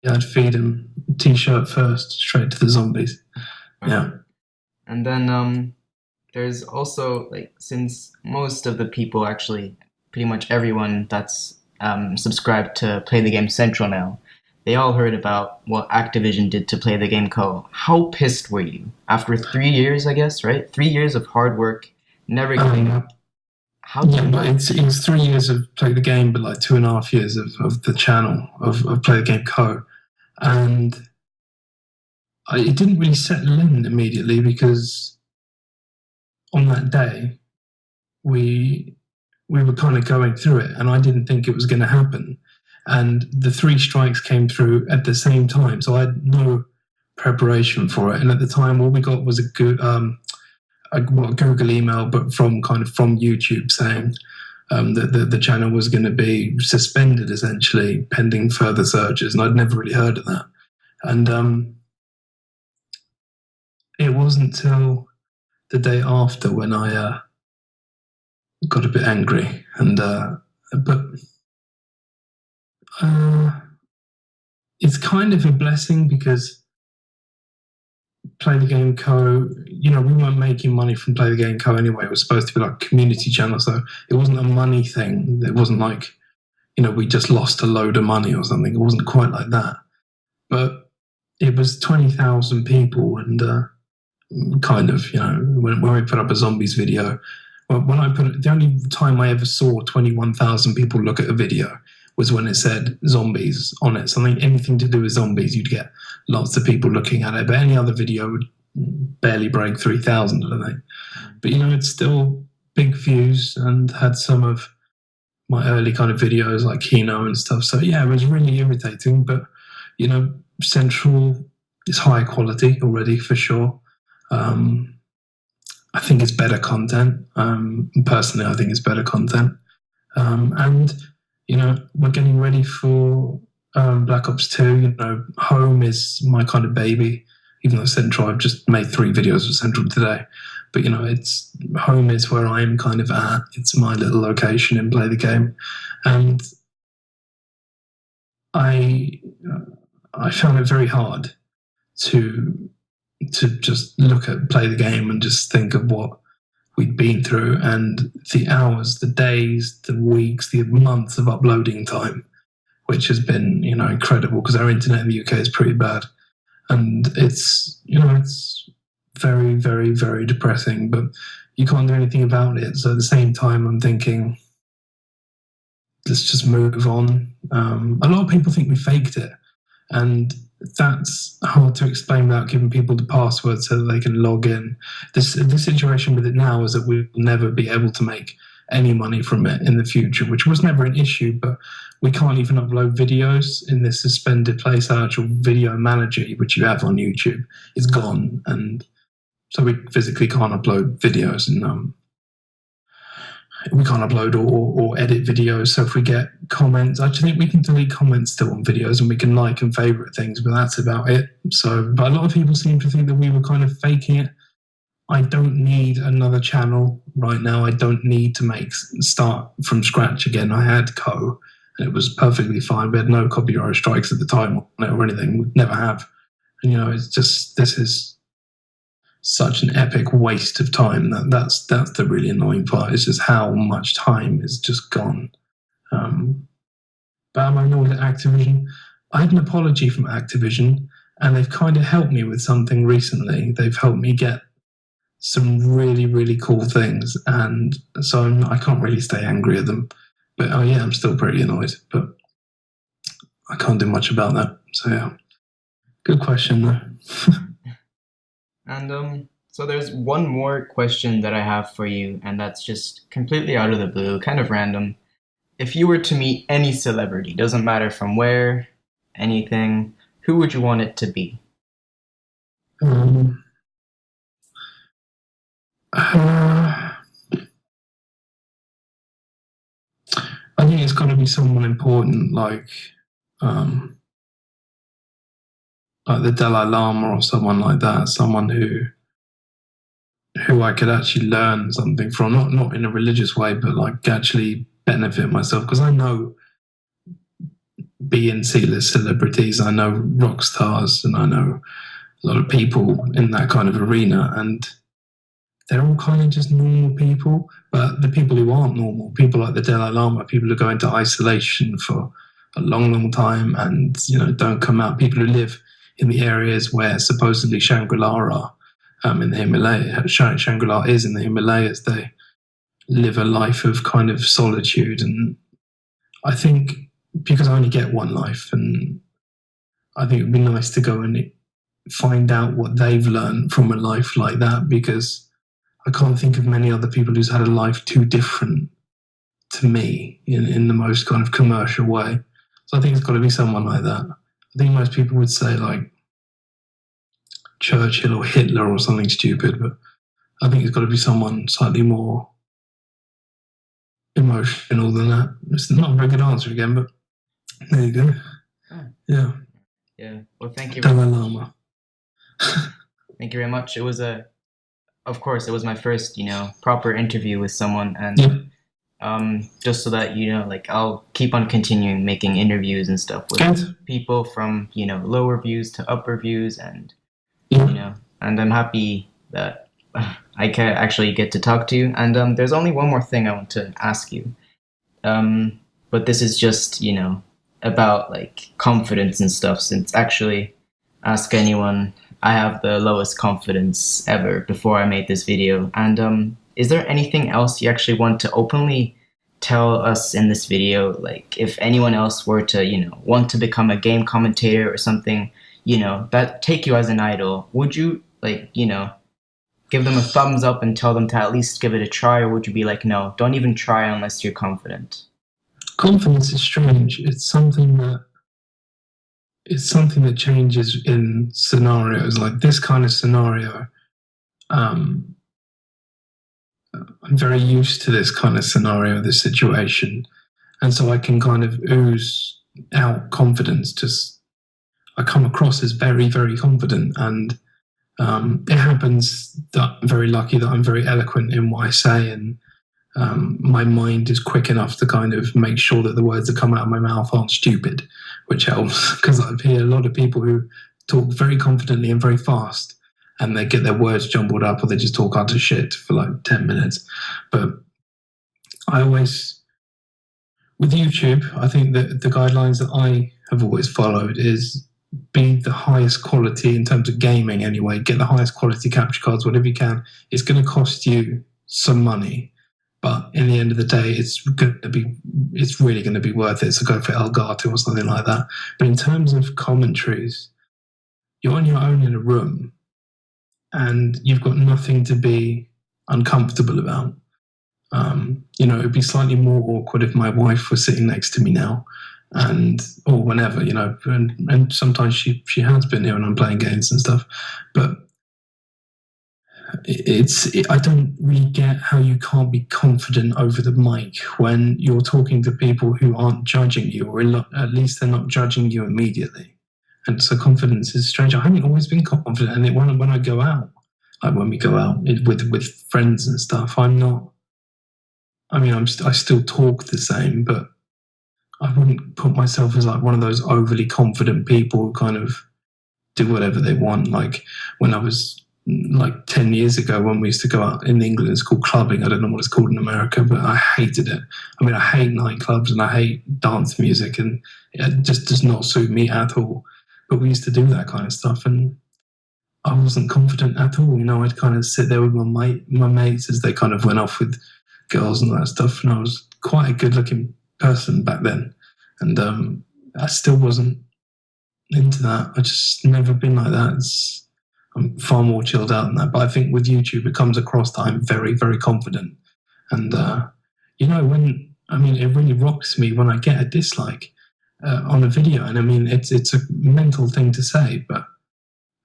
Yeah, I'd feed him t-shirt first, straight to the zombies. Yeah. And then there's also like since most of the people actually, pretty much everyone that's subscribed to Play the Game Central now, they all heard about what Activision did to Play the Game Co. How pissed were you after 3 years? I guess right, 3 years of hard work, never giving up. How do Yeah, you? but it's 3 years of Play the Game, but like 2.5 years of the channel of Play the Game Co. And it didn't really settle in immediately because on that day we were kind of going through it, and I didn't think it was going to happen. And the three strikes came through at the same time, so I had no preparation for it. And at the time, all we got was a Google email, but from YouTube saying that the channel was going to be suspended essentially pending further searches, and I'd never really heard of that. And it wasn't till the day after when I got a bit angry, and but it's kind of a blessing because Play the Game Co. We weren't making money from Play the Game Co. anyway. It was supposed to be like a community channel, so it wasn't a money thing. It wasn't like we just lost a load of money or something. It wasn't quite like that, but it was 20,000 people, and when we put up a zombies video. When I put it, the only time I ever saw 21,000 people look at a video was when it said zombies on it. Something, anything to do with zombies, you'd get lots of people looking at it. But any other video would barely break 3,000, I don't think. But it's still big views, and had some of my early kind of videos like Kino and stuff. So yeah, it was really irritating. But Central is high quality already for sure. I think it's better content. Personally, I think it's better content. And we're getting ready for Black Ops 2. Home is my kind of baby. Even though Central, I've just made 3 videos for Central today. But it's Home is where I am kind of at. It's my little location in Play the Game, and I found it very hard to just look at Play the Game and just think of what we'd been through, and the hours, the days, the weeks, the months of uploading time, which has been incredible because our internet in the UK is pretty bad, and it's very, very, very depressing, but you can't do anything about it. So at the same time, I'm thinking, let's just move on. A lot of people think we faked it, and that's hard to explain without giving people the password so that they can log in. The situation with it now is that we'll never be able to make any money from it in the future, which was never an issue, but we can't even upload videos in this suspended place. Our actual video manager, which you have on YouTube, is gone, and so we physically can't upload videos, and we can't upload or edit videos. So if we get comments, I actually think we can delete comments still on videos, and we can like and favorite things, but that's about it. So, but a lot of people seem to think that we were kind of faking it. I don't need another channel right now. I don't need to start from scratch again. I had Co, and it was perfectly fine. We had no copyright strikes at the time on it or anything. We'd never have. And it's just, this is such an epic waste of time. That's the really annoying part. It's just how much time is just gone. But am I annoyed at Activision? I had an apology from Activision, and they've kind of helped me with something recently. They've helped me get some really, really cool things, and so I can't really stay angry at them. But yeah, I'm still pretty annoyed, but I can't do much about that. So yeah, good question though. And so there's one more question that I have for you, and that's just completely out of the blue, kind of random. If you were to meet any celebrity, doesn't matter from where, anything, who would you want it to be? I think it's got to be someone important, like the Dalai Lama or someone like that, someone who I could actually learn something from, not in a religious way, but like actually benefit myself, because I know being C-list celebrities. I know rock stars, and I know a lot of people in that kind of arena, and they're all kind of just normal people. But the people who aren't normal, people like the Dalai Lama, people who go into isolation for a long, long time and, you know, don't come out, people who live in the areas where supposedly Shangri-La are, in the Himalayas, Shangri-La is in the Himalayas, they live a life of kind of solitude. And I think because I only get one life, and I think it'd be nice to go and find out what they've learned from a life like that, because I can't think of many other people who's had a life too different to me in the most kind of commercial way. So I think it's got to be someone like that. I think most people would say like Churchill or Hitler or something stupid, but I think it's got to be someone slightly more emotional than that. It's not a very good answer again, but there you go. Yeah. Yeah. Well, thank you. Dalai Lama. Thank you very much. It was of course, it was my first, proper interview with someone, and just so that like I'll keep on continuing making interviews and stuff with people from lower views to upper views, and and I'm happy that I can actually get to talk to you. And there's only one more thing I want to ask you, but this is just about like confidence and stuff. Since actually, ask anyone, I have the lowest confidence ever before I made this video. And is there anything else you actually want to openly tell us in this video? Like if anyone else were to, want to become a game commentator or something, that take you as an idol, would you like, give them a thumbs up and tell them to at least give it a try? Or would you be like, no, don't even try unless you're confident? Confidence is strange. It's something that changes in scenarios. Like this kind of scenario, I'm very used to this kind of scenario, this situation, and so I can kind of ooze out confidence. Just I come across as very, very confident, and it happens that I'm very lucky that I'm very eloquent in what I say, and my mind is quick enough to kind of make sure that the words that come out of my mouth aren't stupid, which helps, because I hear a lot of people who talk very confidently and very fast, and they get their words jumbled up, or they just talk utter shit for like 10 minutes. But I always, with YouTube, I think that the guidelines that I have always followed is be the highest quality in terms of gaming anyway, get the highest quality capture cards, whatever you can. It's going to cost you some money, but in the end of the day, it's really going to be worth it. So go for Elgato or something like that. But in terms of commentaries, you're on your own in a room, and you've got nothing to be uncomfortable about. It'd be slightly more awkward if my wife was sitting next to me now, or whenever, and sometimes she has been here and I'm playing games and stuff, but I don't really get how you can't be confident over the mic when you're talking to people who aren't judging you, or at least they're not judging you immediately. And so confidence is strange. I haven't always been confident, and when I go out, like when we go out with friends and stuff, I'm not. I mean, I still talk the same, but I wouldn't put myself as like one of those overly confident people who kind of do whatever they want. Like when I was like 10 years ago, when we used to go out in England, it's called clubbing. I don't know what it's called in America, but I hated it. I mean, I hate nightclubs and I hate dance music, and it just does not suit me at all. But we used to do that kind of stuff, and I wasn't confident at all. I'd kind of sit there with my mates as they kind of went off with girls and that stuff, and I was quite a good-looking person back then, and I still wasn't into that. I just never been like that. I'm far more chilled out than that. But I think with YouTube, it comes across that I'm very, very confident, and it really rocks me when I get a dislike on a video, and I mean it's a mental thing to say, but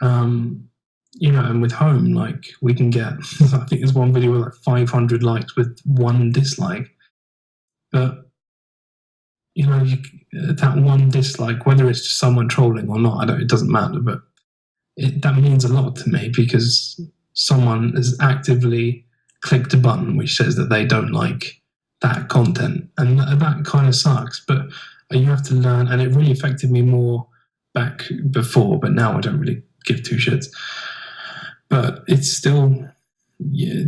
and with home, like we can get, I think there's one video with like 500 likes with one dislike, but that one dislike, whether it's just someone trolling or not, it doesn't matter, but that means a lot to me, because someone has actively clicked a button which says that they don't like that content, and that kind of sucks. But You have to learn, and it really affected me more back before, but now I don't really give two shits. But it's still, yeah,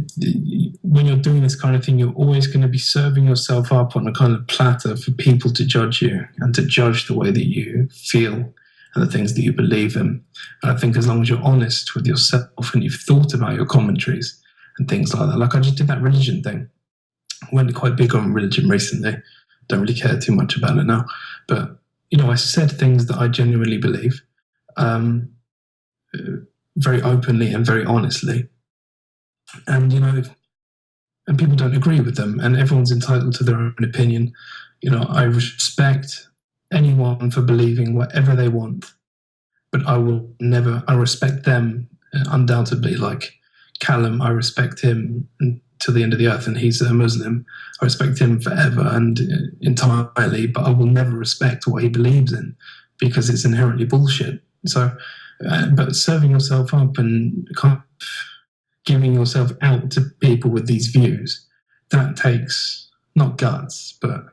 when you're doing this kind of thing, you're always going to be serving yourself up on a kind of platter for people to judge you and to judge the way that you feel and the things that you believe in. And I think as long as you're honest with yourself and you've thought about your commentaries and things like that, like I just did that religion thing. Went quite big on religion recently. Don't really care too much about it now. But, I said things that I genuinely believe, very openly and very honestly. And, and people don't agree with them, and everyone's entitled to their own opinion. I respect anyone for believing whatever they want, but I respect them undoubtedly. Like Callum, I respect him to the end of the earth, and he's a Muslim. I respect him forever and entirely, but I will never respect what he believes in because it's inherently bullshit. So, but serving yourself up and kind of giving yourself out to people with these views, that takes not guts, but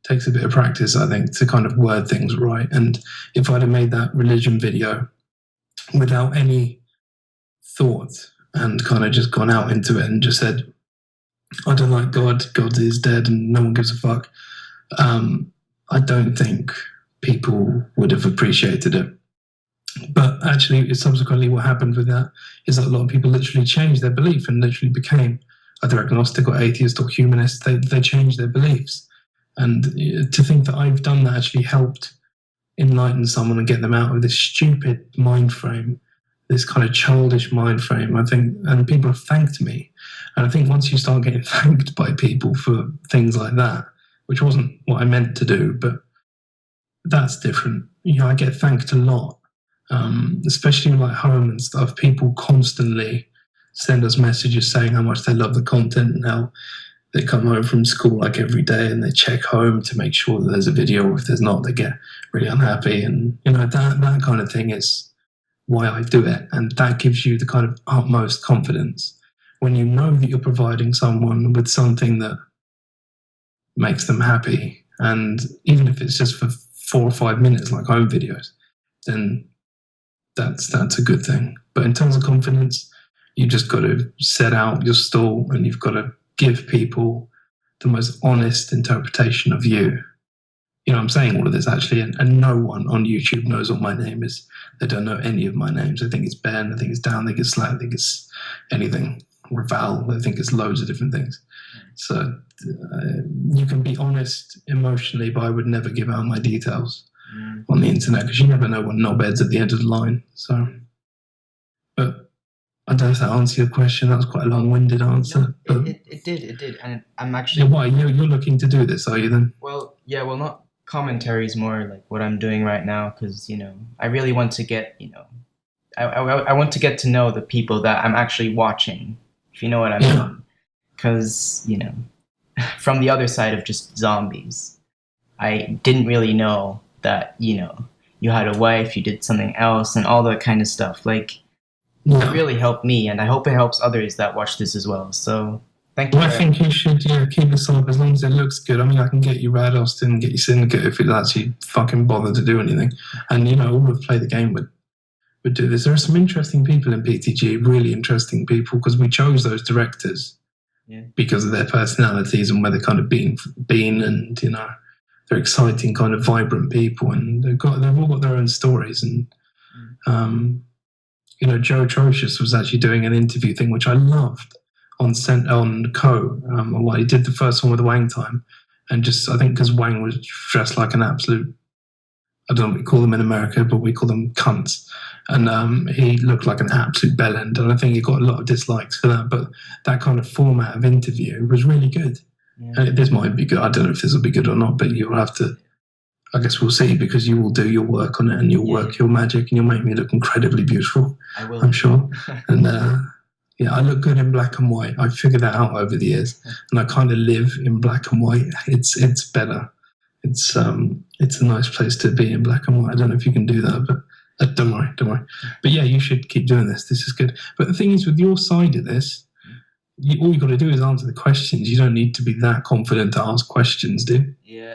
takes a bit of practice, I think, to kind of word things right. And if I'd have made that religion video without any thought and kind of just gone out into it and just said, I don't like God, God is dead and no one gives a fuck, I don't think people would have appreciated it. But actually, subsequently, what happened with that is that a lot of people literally changed their belief and literally became either agnostic or atheist or humanist. They changed their beliefs. And to think that I've done that actually helped enlighten someone and get them out of this stupid mind frame, this kind of childish mind frame, I think, and people have thanked me. And I think once you start getting thanked by people for things like that, which wasn't what I meant to do, but that's different. I get thanked a lot. Especially like home and stuff, people constantly send us messages saying how much they love the content and how they come home from school like every day and they check home to make sure that there's a video. If there's not, they get really unhappy. And that kind of thing is why I do it. And that gives you the kind of utmost confidence when you know that you're providing someone with something that makes them happy. And even if it's just for 4 or 5 minutes, like home videos, then that's a good thing. But in terms of confidence, you just got to set out your stall and you've got to give people the most honest interpretation of you. I'm saying all of this actually, and no one on YouTube knows what my name is. They don't know any of my names. They think it's Ben, I think it's Dan, I think it's Slack, I think it's anything. Raval, they think it's loads of different things. So you can be honest emotionally, but I would never give out my details on the internet because you never know what knobhead's at the end of the line. So, but I don't know if that answered your question. That was quite a long-winded answer. No, it did, and I'm actually. Yeah, why you're looking to do this? Are you then? Well, not commentaries, more like what I'm doing right now, because I really want to get I want to get to know the people that I'm actually watching, if you know what I mean. Because from the other side of just zombies, I didn't really know that you had a wife, you did something else, and all that kind of stuff. Like, it really helped me, and I hope it helps others that watch this as well. So thank you. Well, I think you should keep this up as long as it looks good. I mean, I can get you Rad Austin and get you Syndicate if it actually fucking bother to do anything. And all of Play the Game would do this. There are some interesting people in PTG, really interesting people, because we chose those directors because of their personalities and where they've kind of been, and they're exciting, kind of vibrant people, and they've all got their own stories. And Joe Trocious was actually doing an interview thing which I loved on Co. He did the first one with Wang Time, and I think because Wang was dressed like an absolute, I don't know what we call them in America, but we call them cunts. And he looked like an absolute bellend, and I think he got a lot of dislikes for that. But that kind of format of interview was really good. And this might be good. I don't know if this will be good or not, but you'll have to, I guess we'll see, because you will do your work on it and you'll work your magic and you'll make me look incredibly beautiful. I will. I'm sure. And I look good in black and white. I figured that out over the years, and I kind of live in black and white. It's better. It's a nice place to be in black and white. I don't know if you can do that, but don't worry. But yeah, you should keep doing this. This is good. But the thing is, with your side of this, all you got to do is answer the questions. You don't need to be that confident to ask questions, do you? Yeah.